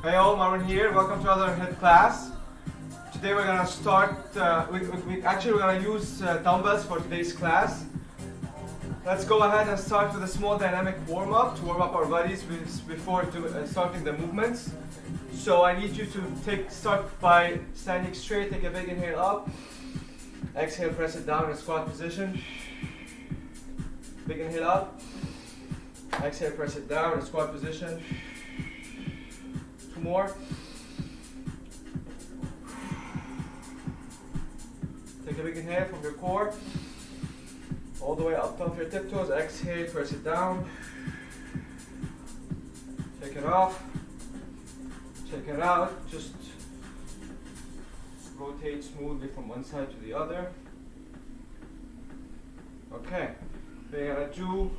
Hey all, Maroun here. Welcome to another HIIT class. Today we're gonna start. We're gonna use dumbbells for today's class. Let's go ahead and start with a small dynamic warm-up to warm up our bodies before starting the movements. So I need you to start by standing straight. Take a big inhale up. Exhale, press it down in squat position. Big inhale up. Exhale, press it down in squat position. Two more. Take a big inhale from your core. All the way up top of your tiptoes. Exhale, press it down. Take it off. Check it out. Just rotate smoothly from one side to the other. Okay. We're gonna do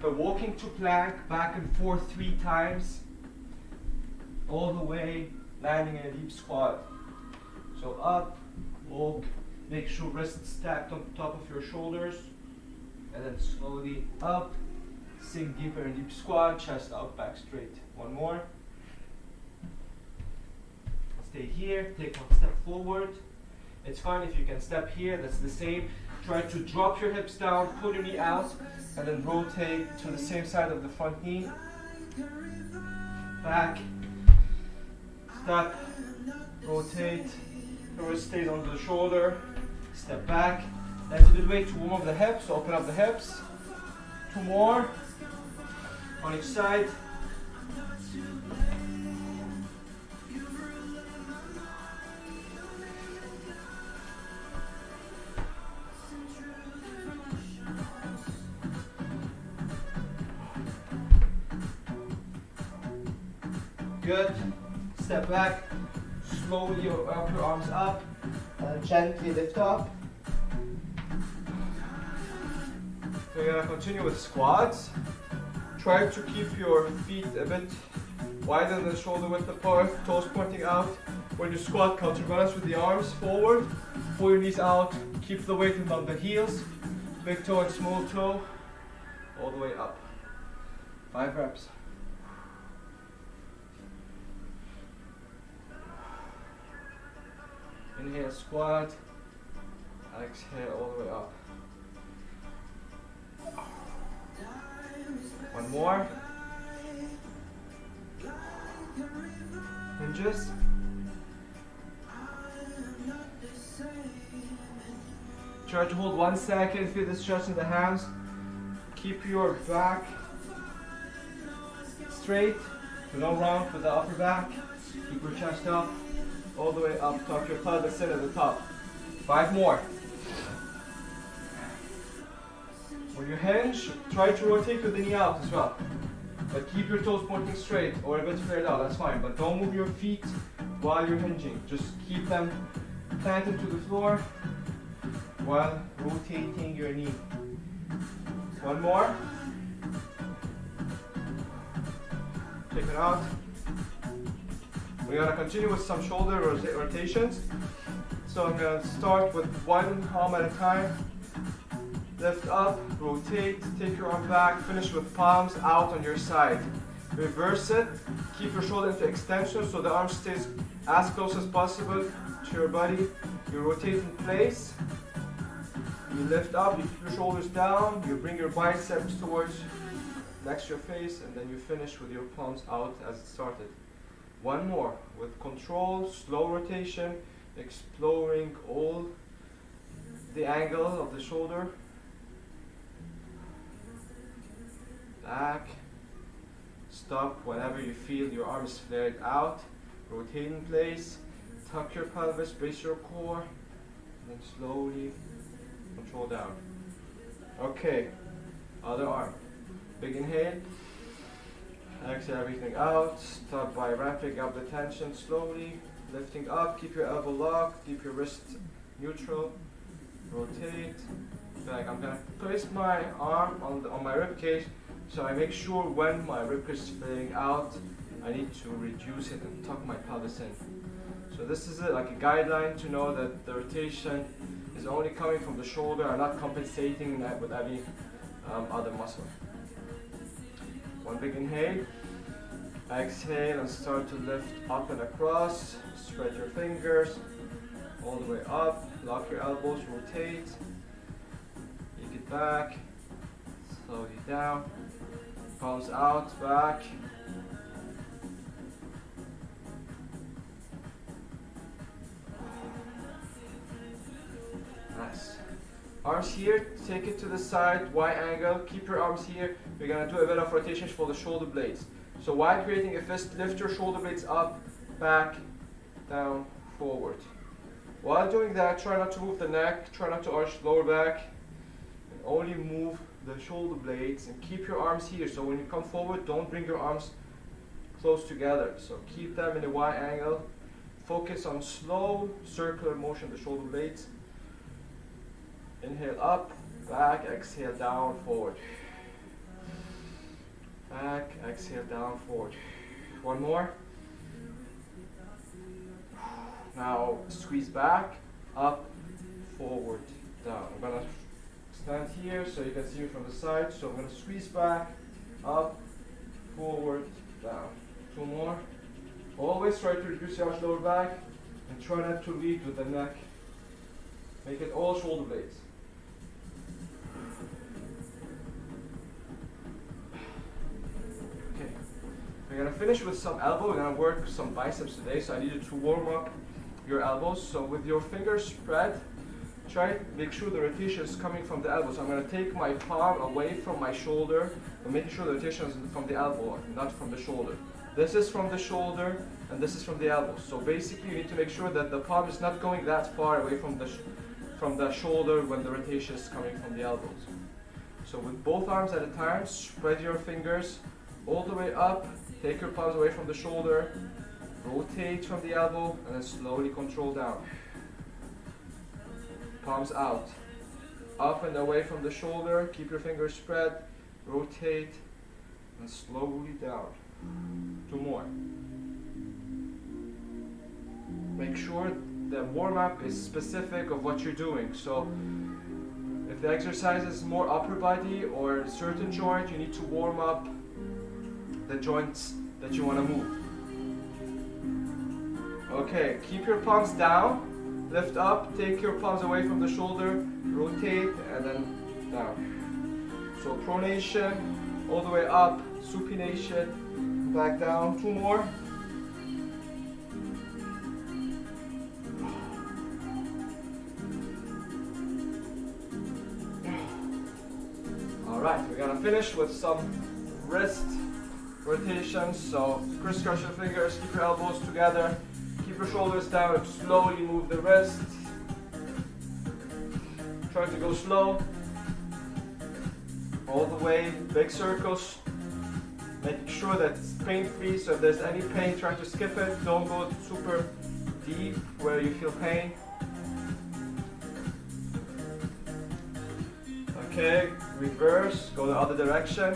the walking to plank back and forth 3 times. All the way landing in a deep squat. So up, walk, make sure wrists stacked on top of your shoulders, and then slowly up, sink deeper in deep squat, chest out, back straight. One more. Stay here, take 1 step forward. It's fine if you can step here, that's the same. Try to drop your hips down, pull your knee out, and then rotate to the same side of the front knee. Back, step, rotate, your wrist stays onto the shoulder, step back. That's a good way to warm up the hips, open up the hips. 2 more on each side. Good. Step back. Slowly wrap your arms up. Gently lift up. We're going to continue with squats. Try to keep your feet a bit wider than the shoulder width apart, toes pointing out. When you squat, counterbalance with the arms forward. Pull your knees out. Keep the weight on the heels. Big toe and small toe. All the way up. 5 reps. Inhale, squat. Exhale, all the way up. 1 more. Hinges. Try to hold 1 second, feel the stretch in the hands. Keep your back straight, no round with the upper back. Keep your chest up, all the way up, tuck your pelvis in at the top. 5 more. When you hinge, try to rotate with the knee out as well. But keep your toes pointing straight or a bit flared out, that's fine. But don't move your feet while you're hinging. Just keep them planted to the floor while rotating your knee. 1 more. Take it out. We're going to continue with some shoulder rotations. So I'm going to start with 1 arm at a time. Lift up, rotate, take your arm back, finish with palms out on your side. Reverse it, keep your shoulder into extension so the arm stays as close as possible to your body. You rotate in place, you lift up, you keep your shoulders down, you bring your biceps towards next to your face, and then you finish with your palms out as it started. 1 more with control, slow rotation, exploring all the angle of the shoulder. Back, stop whenever you feel your arm is flared out, rotate in place, tuck your pelvis, brace your core, and then slowly control down. Okay, other arm. Big inhale, exhale everything out, start by ramping up the tension slowly, lifting up, keep your elbow locked, keep your wrist neutral, rotate, back. I'm going to place my arm on my rib cage. So I make sure when my rib cage is flaring out, I need to reduce it and tuck my pelvis in. So this is like a guideline to know that the rotation is only coming from the shoulder and not compensating that with any other muscle. One big inhale. Exhale and start to lift up and across. Spread your fingers all the way up. Lock your elbows, rotate. Take it back. Slowly down. Palms out, back. Nice. Arms here, take it to the side, wide angle. Keep your arms here. We're gonna do a bit of rotations for the shoulder blades. So while creating a fist, lift your shoulder blades up, back, down, forward. While doing that, try not to move the neck, try not to arch lower back, and only move the shoulder blades and keep your arms here. So when you come forward, don't bring your arms close together. So keep them in a wide angle. Focus on slow circular motion, the shoulder blades. Inhale up, back, exhale down, forward. Back, exhale down, forward. One more. Now squeeze back, up, forward, down. I'm gonna stand here so you can see me from the side. So I'm gonna squeeze back, up, forward, down. Two more. Always try to reduce your lower back and try not to lead with the neck. Make it all shoulder blades. Okay. We're gonna finish with some elbow. We're gonna work some biceps today. So I need you to warm up your elbows. So with your fingers spread, try to make sure the rotation is coming from the elbow. So I'm gonna take my palm away from my shoulder and make sure the rotation is from the elbow, not from the shoulder. This is from the shoulder and this is from the elbow. So basically you need to make sure that the palm is not going that far away from the shoulder when the rotation is coming from the elbows. So with both arms at a time, spread your fingers all the way up, take your palms away from the shoulder, rotate from the elbow, and then slowly control down. Palms out, up and away from the shoulder, keep your fingers spread, rotate, and slowly down. Two more. Make sure the warm-up is specific of what you're doing. So if the exercise is more upper body or a certain joint, you need to warm up the joints that you want to move. Okay, keep your palms down, lift up, take your palms away from the shoulder, rotate, and then down. So pronation, all the way up, supination, back down. Two more. Alright, we're gonna finish with some wrist rotations. So crisscross your fingers, keep your elbows together, keep your shoulders down, and slowly move the wrist. Try to go slow. All the way, big circles. Making sure that it's pain-free, so if there's any pain, try to skip it. Don't go super deep where you feel pain. Okay, reverse, go the other direction.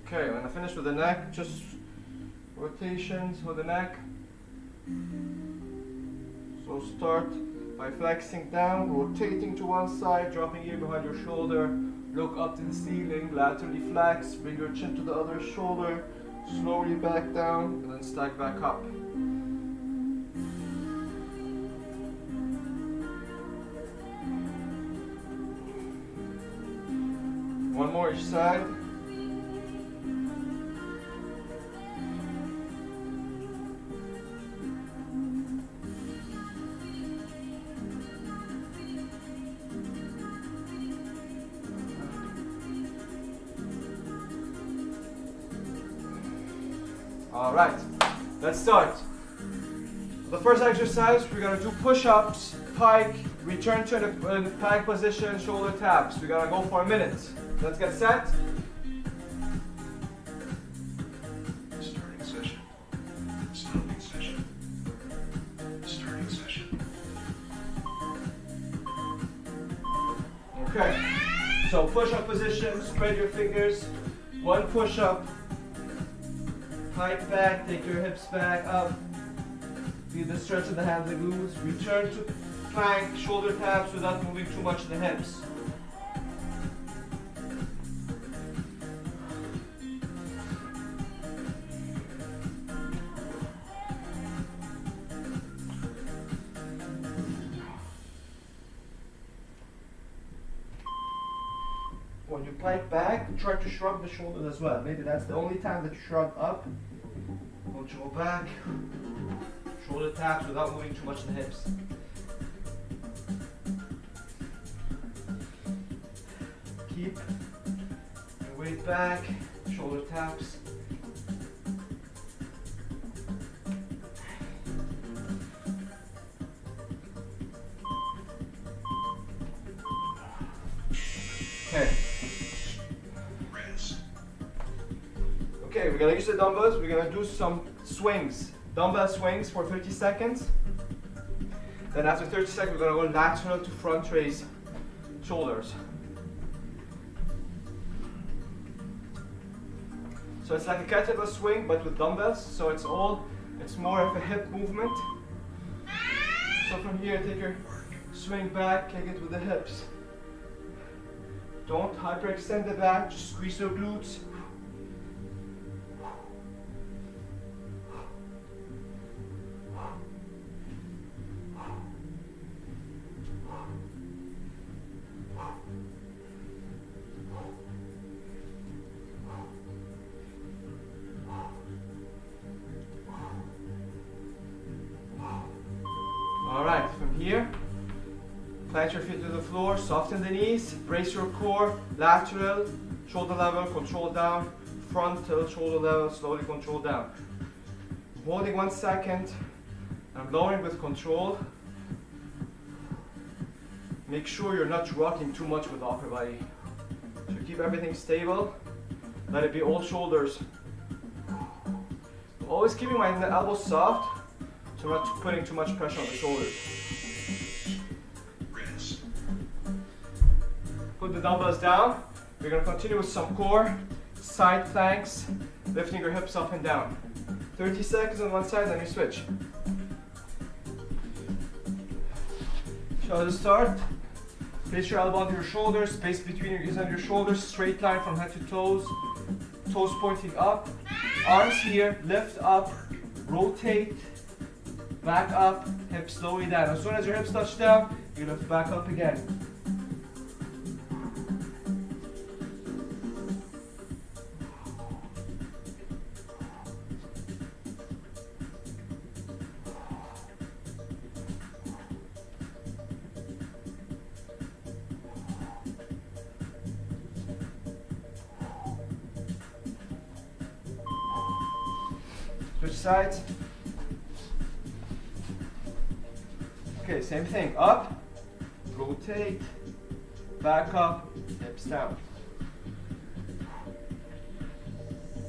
Okay, when I finish with the neck, just rotations with the neck. So start by flexing down, rotating to one side, dropping ear behind your shoulder, look up to the ceiling, laterally flex, bring your chin to the other shoulder, slowly back down, and then stack back up. One more each side. Alright, let's start. The first exercise, we're going to do push-ups, pike, return to the pike position, shoulder taps. We're going to go for a minute. Let's get set. Starting session. Stopping session. Starting session. Okay, so push-up position, spread your fingers. One push-up. Pike back, take your hips back up. Feel the stretch of the hands and glutes. Return to plank, shoulder taps without moving too much the hips. When you plank back, try to shrug the shoulders as well. Maybe that's the only time that you shrug up. Control back. Shoulder taps without moving too much the hips. Keep your weight back, shoulder taps. Okay. Okay, we're gonna use the dumbbells. We're gonna do some swings. Dumbbell swings for 30 seconds. Then after 30 seconds, we're gonna go lateral to front raise shoulders. So it's like a kettlebell swing, but with dumbbells. So it's more of a hip movement. So from here, take your swing back, kick it with the hips. Don't hyperextend the back, just squeeze your glutes. Alright, from here, plant your feet to the floor, soften the knees, brace your core, lateral, shoulder level, control down, frontal, shoulder level, slowly control down. I'm holding 1 second, I'm lowering with control. Make sure you're not rocking too much with the upper body. So keep everything stable, let it be all shoulders. Always keeping my elbows soft, so I'm not putting too much pressure on the shoulders. Put the dumbbells down. We're going to continue with some core, side planks, lifting your hips up and down. 30 seconds on one side, then you switch. So to start, place your elbow onto your shoulders, space between your ears and your shoulders, straight line from head to toes, toes pointing up, arms here, lift up, rotate, back up, hips slowly down. As soon as your hips touch down, you lift back up again. Switch sides. Okay, same thing. Up, rotate, back up, hips down.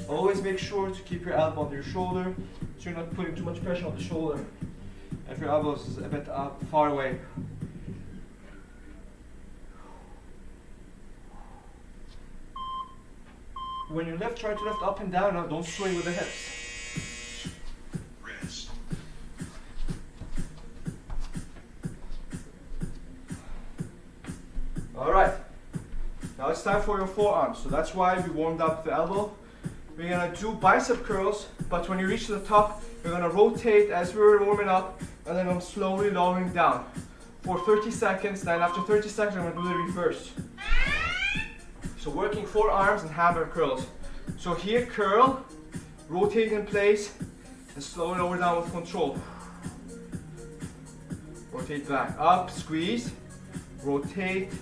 Always make sure to keep your elbow on your shoulder so you're not putting too much pressure on the shoulder. If your elbow is a bit up, far away. When you lift, try to lift up and down. Now don't swing with the hips. Alright, now it's time for your forearms. So that's why we warmed up the elbow. We're gonna do bicep curls, but when you reach the top, you're gonna rotate as we were warming up, and then I'm slowly lowering down for 30 seconds. Then after 30 seconds, I'm gonna do the reverse. So working forearms and hammer curls. So here, curl, rotate in place, and slowly lower down with control. Rotate back, up, squeeze, rotate.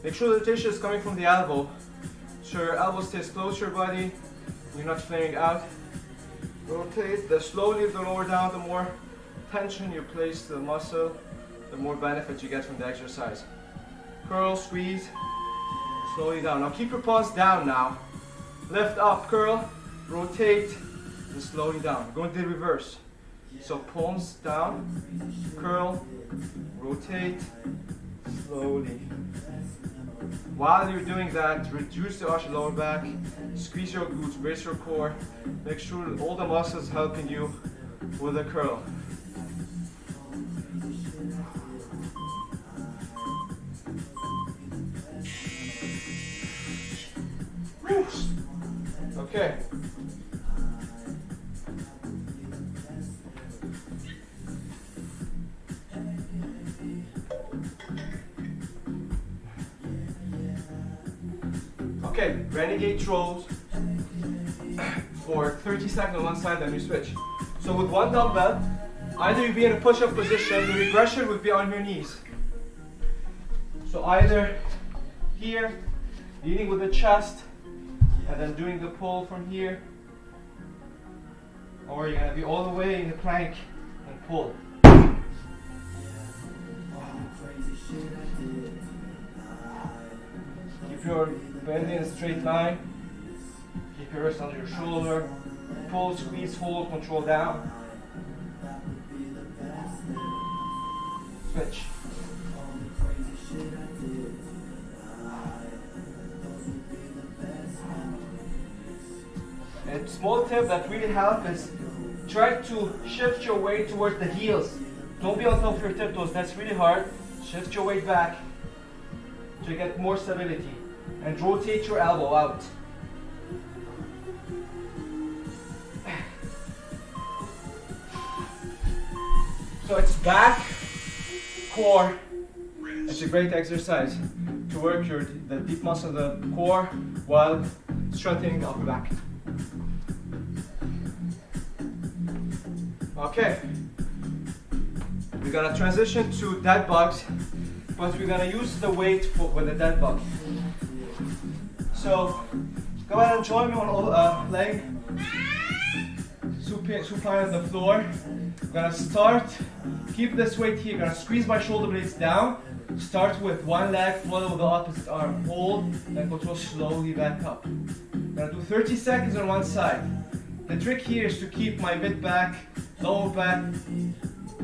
Make sure the rotation is coming from the elbow, so your elbow stays close to your body, you're not flaring out. Rotate, the slowly the lower down, the more tension you place to the muscle, the more benefit you get from the exercise. Curl, squeeze, slowly down. Now keep your palms down now. Lift up, curl, rotate, and slowly down. We're going to the reverse. So palms down, curl, rotate, slowly. While you're doing that, reduce the arch of lower back, squeeze your glutes, brace your core, make sure all the muscles helping you with the curl. Okay. Okay, renegade throws for 30 seconds on one side, then you switch. So with one dumbbell, either you be in a push-up position, the regression would be on your knees. So either here, leaning with the chest, and then doing the pull from here, or you're gonna be all the way in the plank and pull. Keep your bend in a straight line. Keep your wrist under your shoulder. Pull, squeeze, hold, control down. Switch. A small tip that really helps is try to shift your weight towards the heels. Don't be on top of your tiptoes, that's really hard. Shift your weight back to get more stability and rotate your elbow out. So it's back, core. It's a great exercise to work the deep muscle of the core while strengthening the upper back. Okay, we're gonna transition to dead bugs, but we're gonna use the weight with the dead bug. So go ahead and join me on all leg supine on the floor. I'm gonna start, keep this weight here, gonna squeeze my shoulder blades down. Start with one leg, follow with the opposite arm. Hold, then control slowly back up. I'm gonna do 30 seconds on one side. The trick here is to keep my mid back, lower back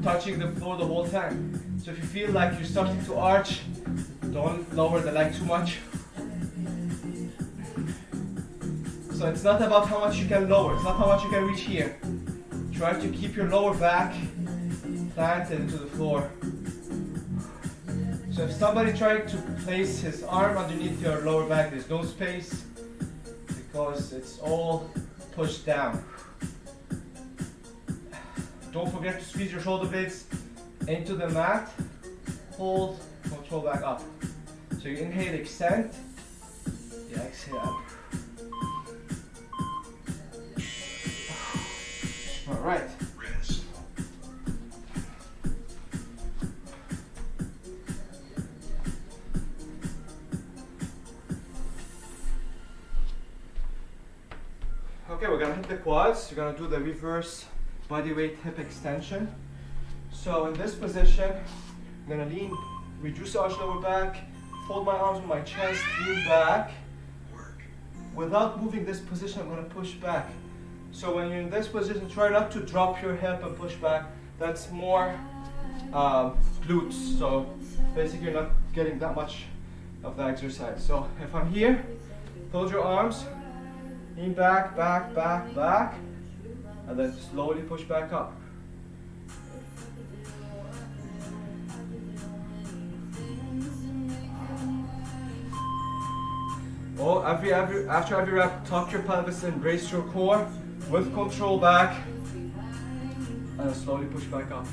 touching the floor the whole time. So if you feel like you're starting to arch, don't lower the leg too much. So it's not about how much you can lower, it's not how much you can reach here. Try to keep your lower back planted into the floor. So if somebody tried to place his arm underneath your lower back, there's no space because it's all pushed down. Don't forget to squeeze your shoulder blades into the mat. Hold, control back up. So you inhale, extend. You exhale up. All right. Rest. Okay, we're gonna hit the quads. You're gonna do the reverse body weight hip extension. So in this position, I'm gonna lean, reduce the arch lower back, fold my arms on my chest, lean back. Without moving this position, I'm gonna push back. So when you're in this position, try not to drop your hip and push back. That's more glutes. So basically you're not getting that much of the exercise. So if I'm here, close your arms, lean back, back, back, back, and then slowly push back up. Oh, after every rep, tuck your pelvis in, brace your core with control back, and slowly push back up.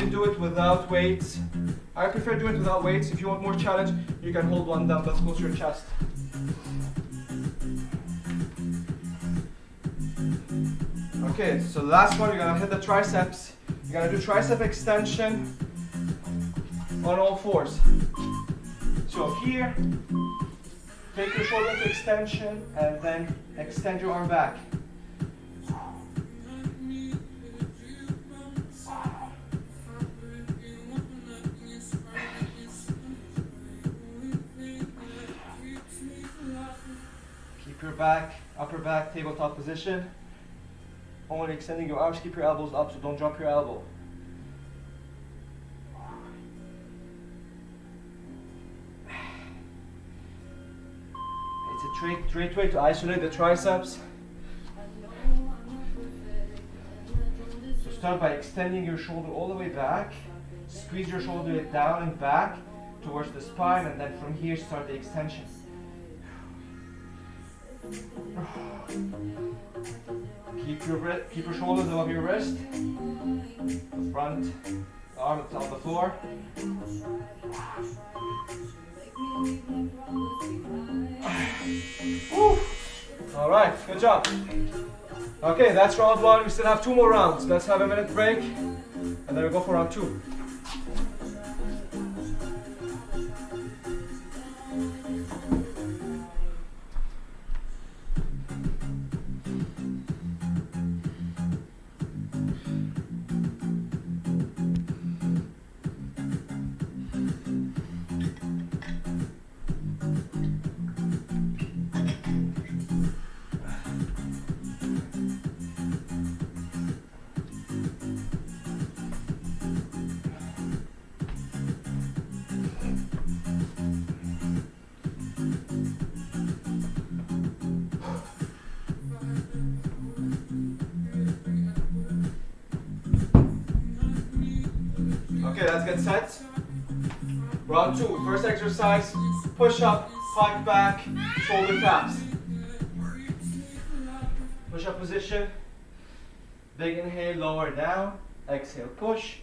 Do it without weights. I prefer doing it without weights. If you want more challenge, you can hold one dumbbell close to your chest. Okay, so the last one, you're gonna hit the triceps. You're gonna do tricep extension on all fours. So here, take your shoulder to extension and then extend your arm back. Your back, upper back, tabletop position. Only extending your arms, keep your elbows up, so don't drop your elbow. Great way to isolate the triceps. So start by extending your shoulder all the way back. Squeeze your shoulder down and back towards the spine, and then from here start the extension. Keep your shoulders above your wrist. The front arm is on the floor. All right, good job. Okay, that's round one. We still have 2 more rounds. Let's have a minute break, and then we go for round 2. Okay, let's get set. Round 2, first exercise, push up, pike back, shoulder taps. Push up position, big inhale, lower down, exhale, push,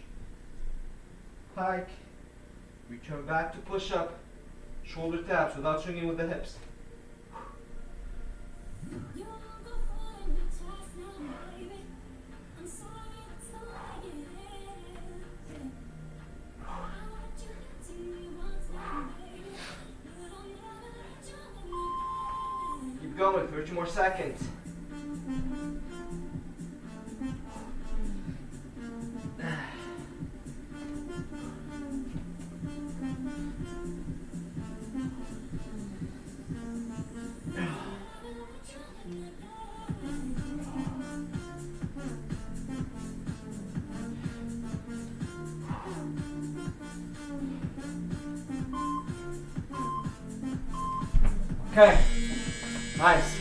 pike, return back to push up, shoulder taps without swinging with the hips. Keep going, 30 more seconds. Okay, nice.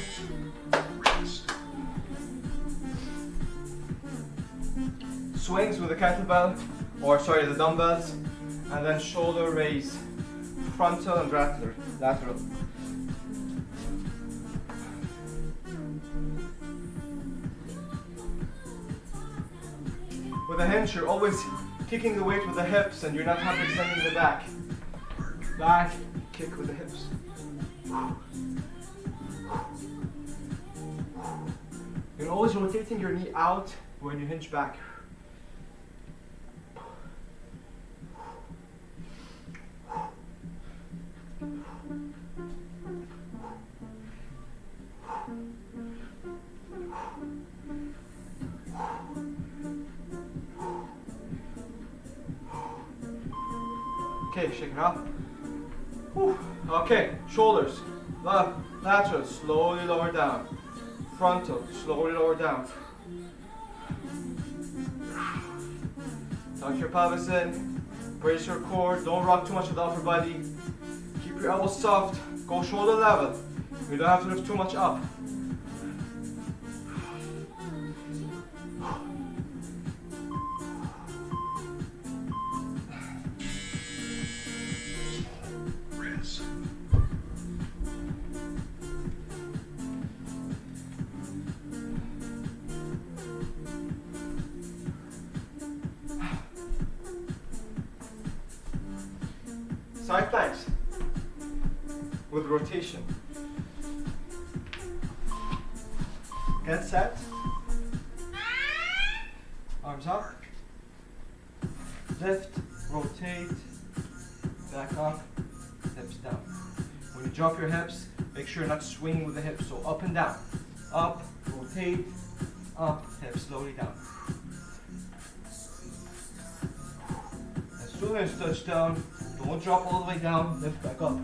Swings with the kettlebell, or sorry, the dumbbells, and then shoulder raise, frontal and lateral. With a hinge, you're always kicking the weight with the hips, and you're not extending the back. Back, kick with the hips. You're always rotating your knee out when you hinge back. Okay, shake it off. Okay, shoulders, left, lateral, slowly lower down. Frontal, slowly lower down. Tuck your pelvis in, brace your core, don't rock too much with the upper body. Keep your elbows soft, go shoulder level. You don't have to lift too much up. Side planks with rotation. Get set. Arms up. Lift, rotate, back up, hips down. When you drop your hips, make sure you're not swinging with the hips. So up and down. Up, rotate, up, hips slowly down. As soon as you touch down, don't drop all the way down, lift back up.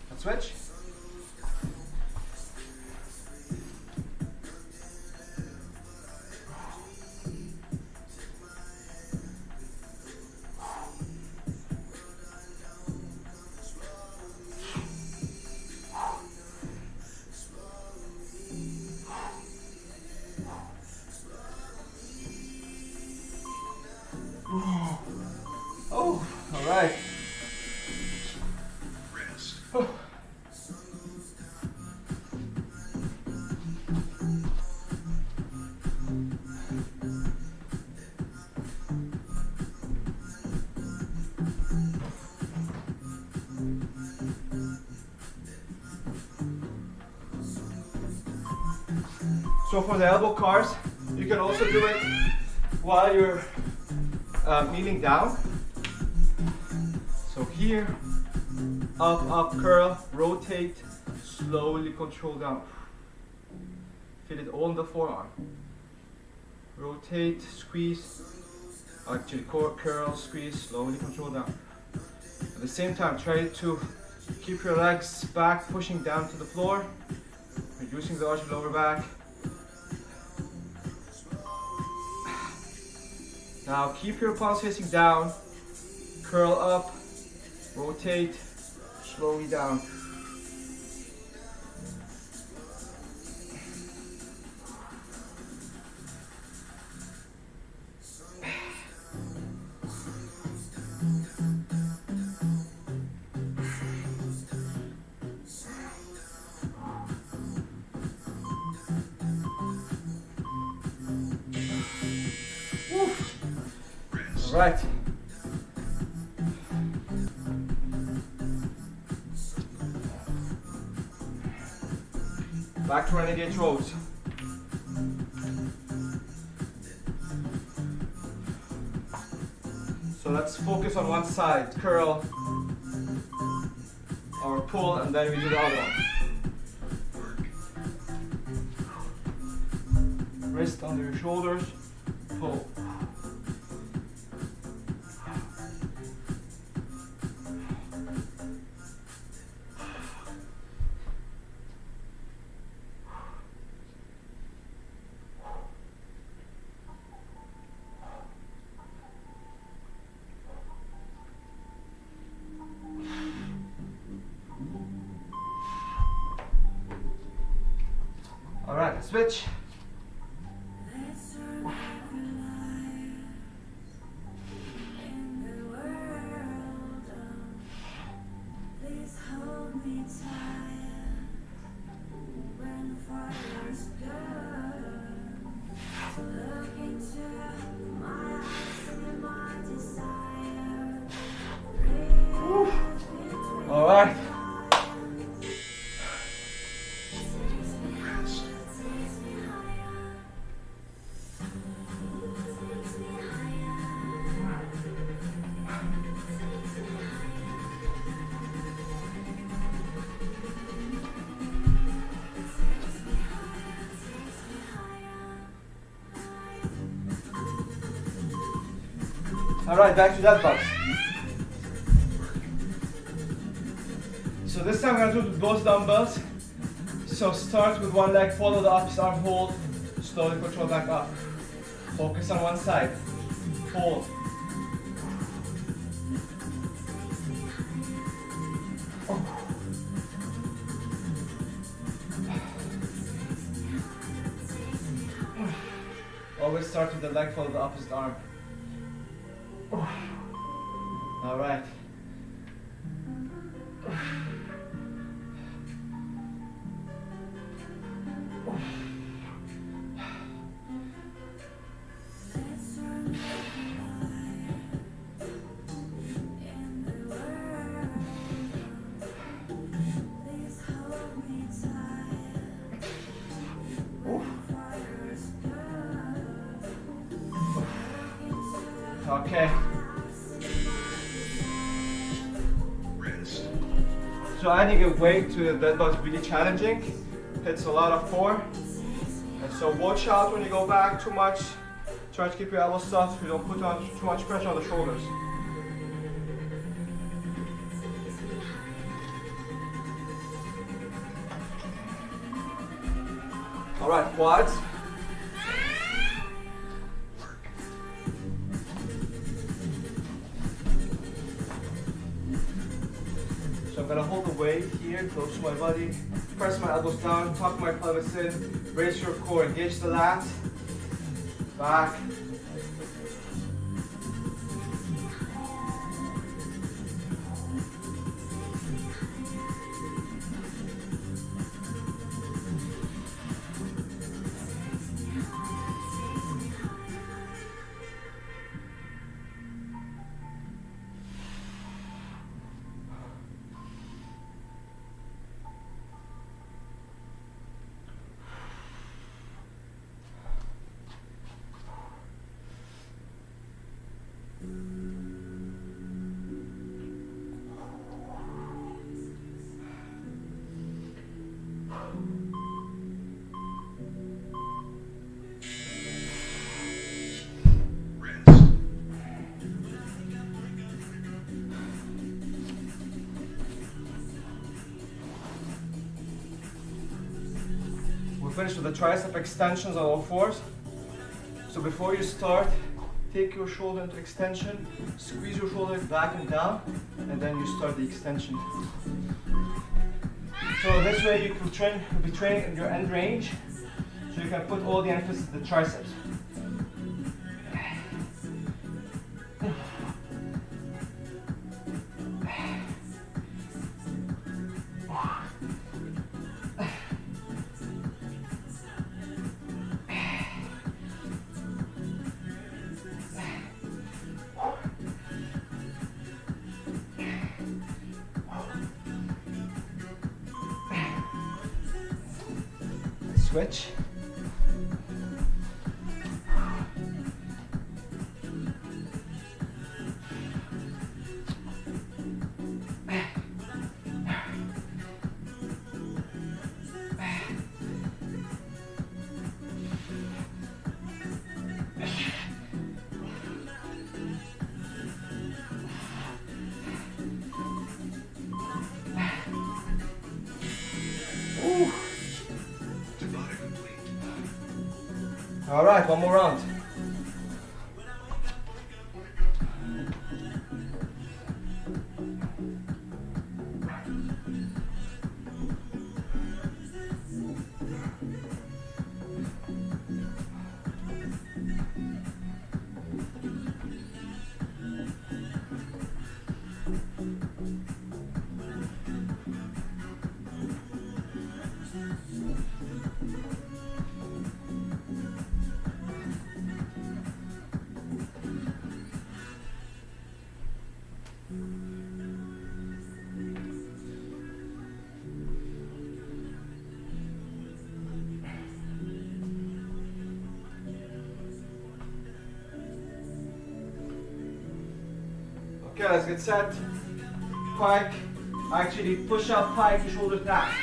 And switch. All right. Rest. So for the elbow cars, you can also do it while you're kneeling down. So here, up, up, curl, rotate, slowly control down. Feel it all in the forearm. Rotate, squeeze, actually curl, squeeze, slowly control down. At the same time, try to keep your legs back, pushing down to the floor, reducing the arch of lower back. Now keep your palms facing down, curl up, rotate, slowly down. Right. Back to renegade throws. So let's focus on one side, curl or pull, and then we do the other one. Wrist under your shoulders, pull. All right, switch. All right. All right, back to that box. So this time we're gonna do it with both dumbbells. So start with one leg, follow the opposite arm, hold, slowly control back up. Focus on one side, hold. Always start with the leg, follow the opposite arm. All right. Okay. So adding a weight to that was really challenging. It's a lot of core. And so watch out when you go back too much. Try to keep your elbows soft so you don't put on too much pressure on the shoulders. All right, quads. So I'm gonna hold the weight here, close to my body, press my elbows down, tuck my pelvis in, raise your core, engage the lat, back. finish with the tricep extensions on all fours. So before you start, take your shoulder into extension, squeeze your shoulders back and down, and then you start the extension. So this way you can be training in your end range, so you can put all the emphasis in the triceps. Switch. All right, one more round. Okay, let's get set. Pike. Actually, push up, pike, your shoulders back.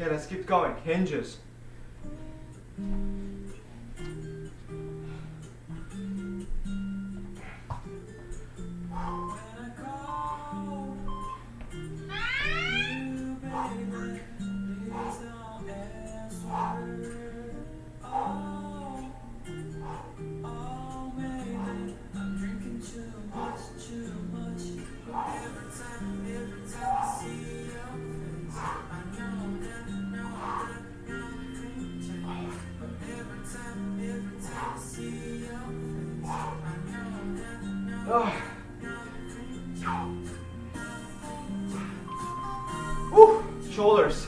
Okay, let's keep going. Hinges. Woo! Shoulders.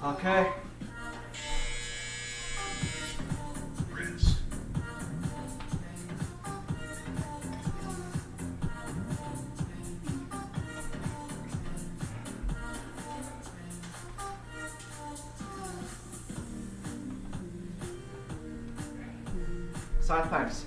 Okay. Rest. Side planks.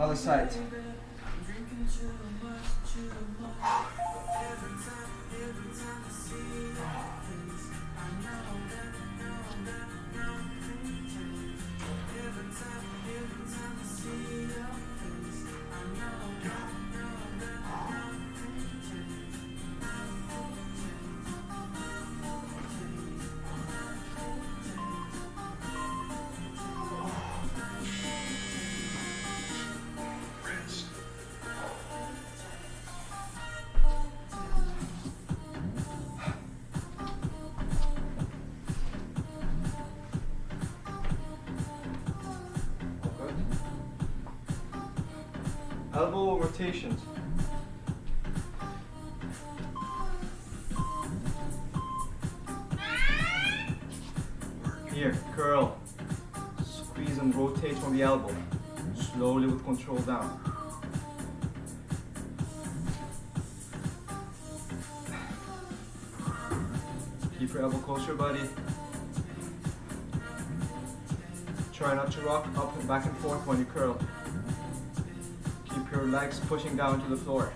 Other side. Rest. Good. Elbow rotations. Here, curl. Squeeze and rotate from the elbow. Slowly with control down. Keep your elbow close to your body. Try not to rock up and back and forth when you curl. Keep your legs pushing down to the floor.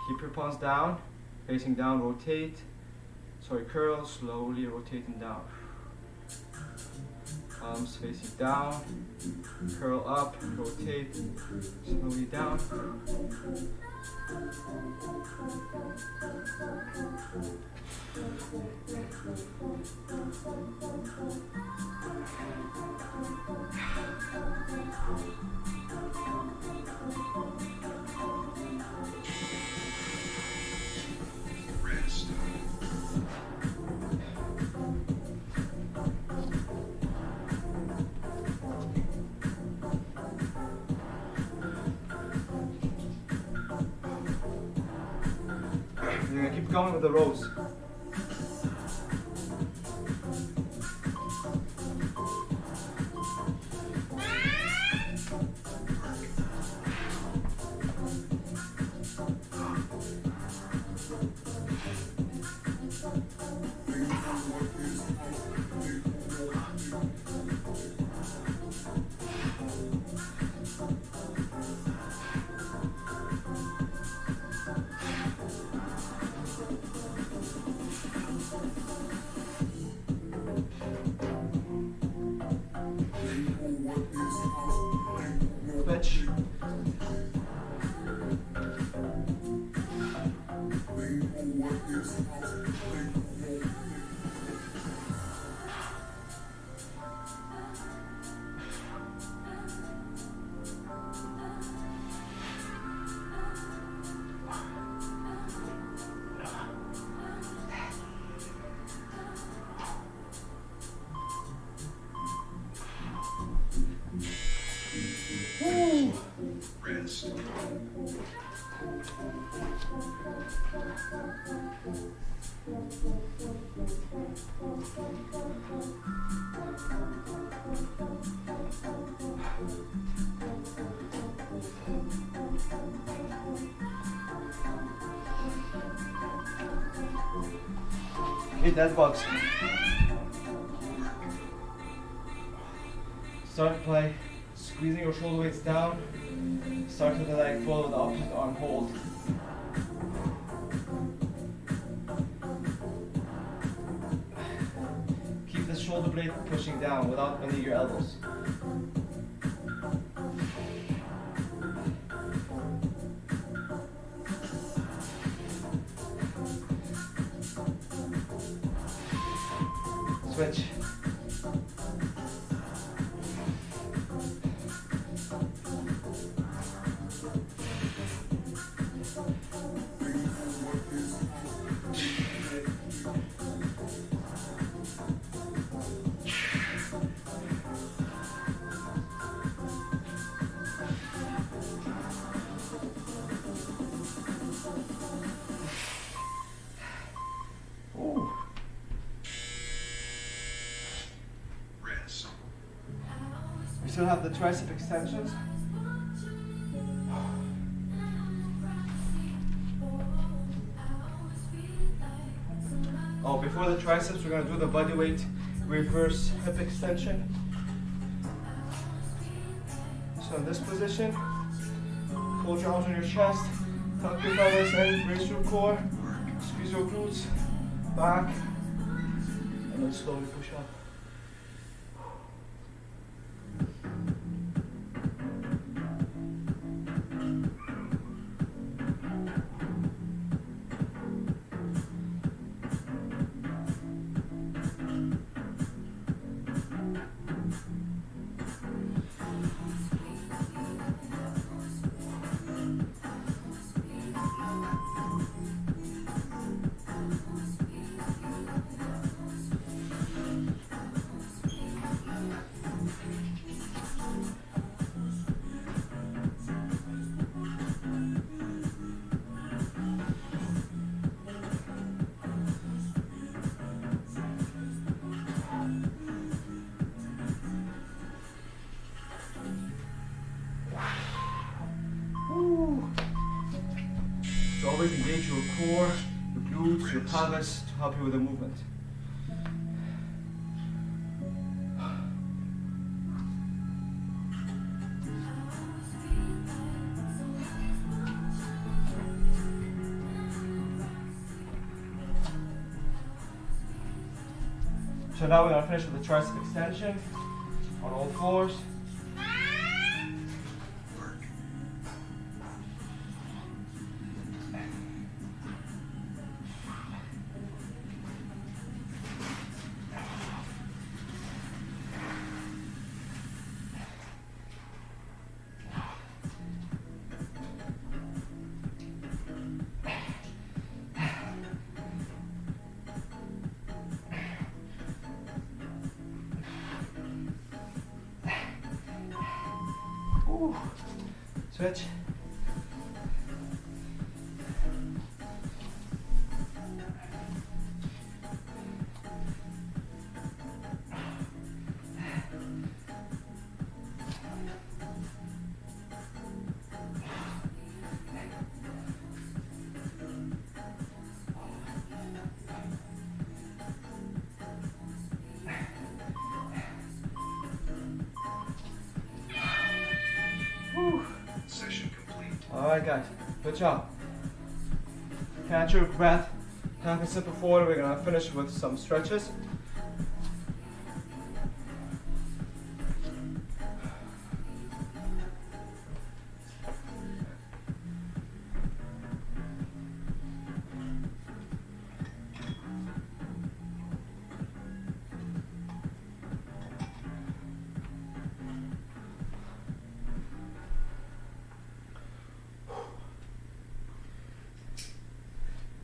Keep your palms down, facing down, rotate. Sorry, curl, slowly rotating down. Palms facing down, curl up, rotate, slowly down. Rest. You're gonna keep going with the rows. Switch. Woo. Rest. Hit that box. Start play, squeezing your shoulder weights down. Start with the leg pull with the opposite arm hold. Keep the shoulder blade pushing down without bending your elbows. Switch. Ooh. Rest. We still have the tricep extensions. Oh, before the triceps, we're gonna do the body weight reverse hip extension. So in this position, hold your arms on your chest, tuck your pelvis in, raise your core, squeeze your glutes back, and then slowly push up. So always engage your core, your glutes, your pelvis to help you with the movement. So now we're going to finish with the tricep extension on all fours. Switch. Session complete. Alright guys, good job. Catch your breath, have a sip of water. We're going to finish with some stretches.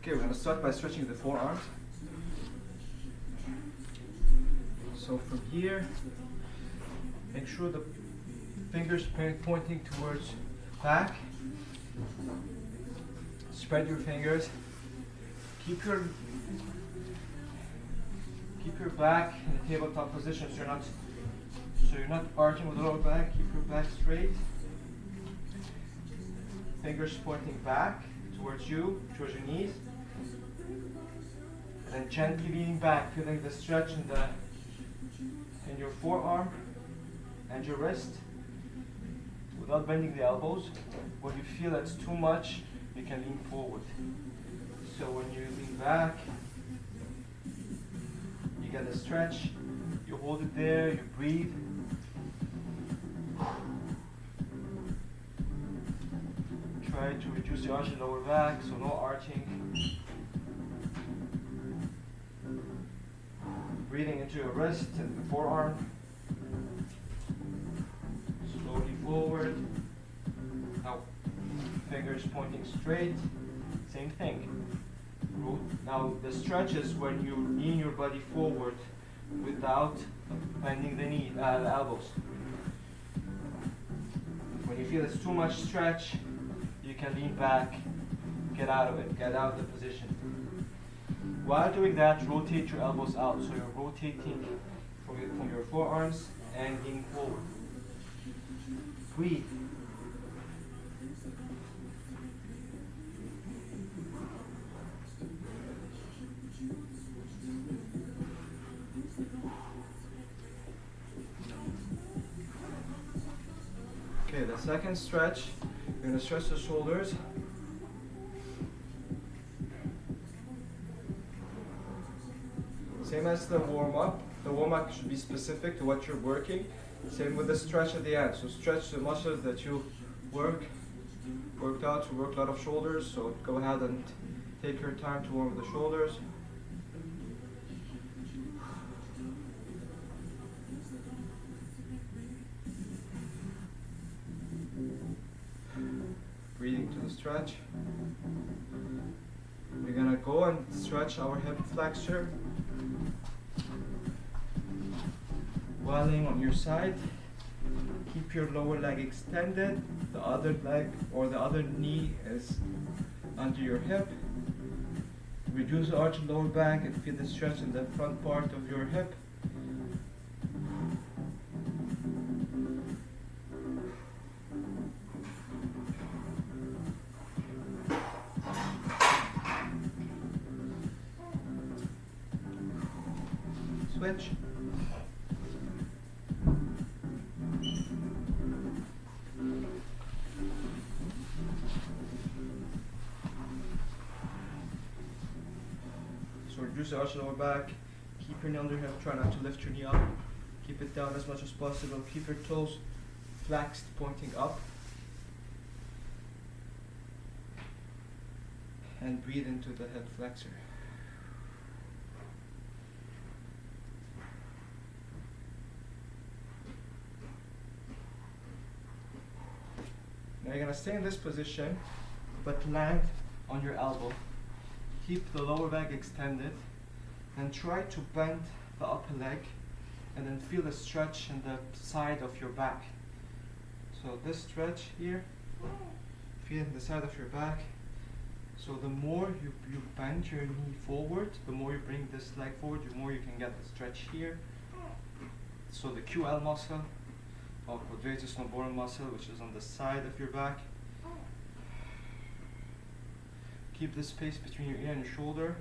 Okay, we're going to start by stretching the forearms. So from here, make sure the fingers pointing towards back. Spread your fingers. Keep your back in the tabletop position so you're not arching with the lower back. Keep your back straight. Fingers pointing back towards you, towards your knees. And then gently leaning back, feeling the stretch in your forearm and your wrist without bending the elbows. When you feel that's too much, you can lean forward. So when you lean back, you get a stretch, you hold it there, you breathe. Try to reduce the arch in the lower back, so no arching. Breathing into your wrist and the forearm. Slowly forward. Now, fingers pointing straight. Same thing. Now, the stretch is when you lean your body forward without bending the elbows. When you feel it's too much stretch, you can lean back, get out of it, get out of the position. While doing that, rotate your elbows out. So you're rotating from your forearms and leaning forward. Breathe. Okay, the second stretch, you're gonna stretch the shoulders. Same as the warm-up. The warm-up should be specific to what you're working. Same with the stretch at the end. So stretch the muscles that you worked out. You work a lot of shoulders, so go ahead and take your time to warm the shoulders. Breathing to the stretch. We're gonna go and stretch our hip flexor while laying on your side. Keep your lower leg extended. The other leg or the other knee is under your hip. Reduce the arch of lower back and feel the stretch in the front part of your hip. Switch. So reduce the arch of the lower back. Keep your knee under your hip. Try not to lift your knee up. Keep it down as much as possible. Keep your toes flexed, pointing up. And breathe into the hip flexor. Now you're going to stay in this position, but land on your elbow. Keep the lower leg extended, and try to bend the upper leg, and then feel the stretch in the side of your back. So this stretch here, feel the side of your back. So the more you bend your knee forward, the more you bring this leg forward, the more you can get the stretch here. So the QL muscle, or quadratus lumborum muscle, which is on the side of your back. Keep the space between your ear and your shoulder,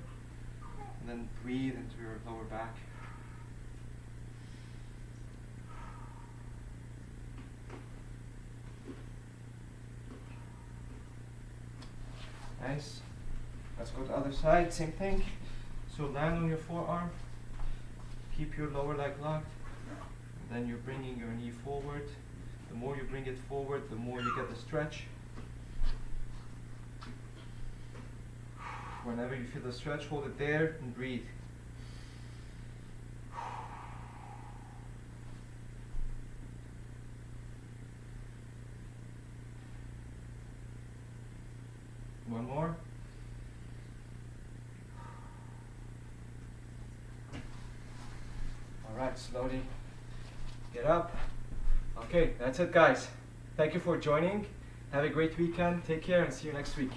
and then breathe into your lower back. Nice. Let's go to the other side, same thing. So land on your forearm, keep your lower leg locked. Then you're bringing your knee forward. The more you bring it forward, the more you get the stretch. Whenever you feel the stretch, hold it there and breathe. One more. All right, slowly. Get up. Okay, that's it guys. Thank you for joining. Have a great weekend. Take care and see you next week.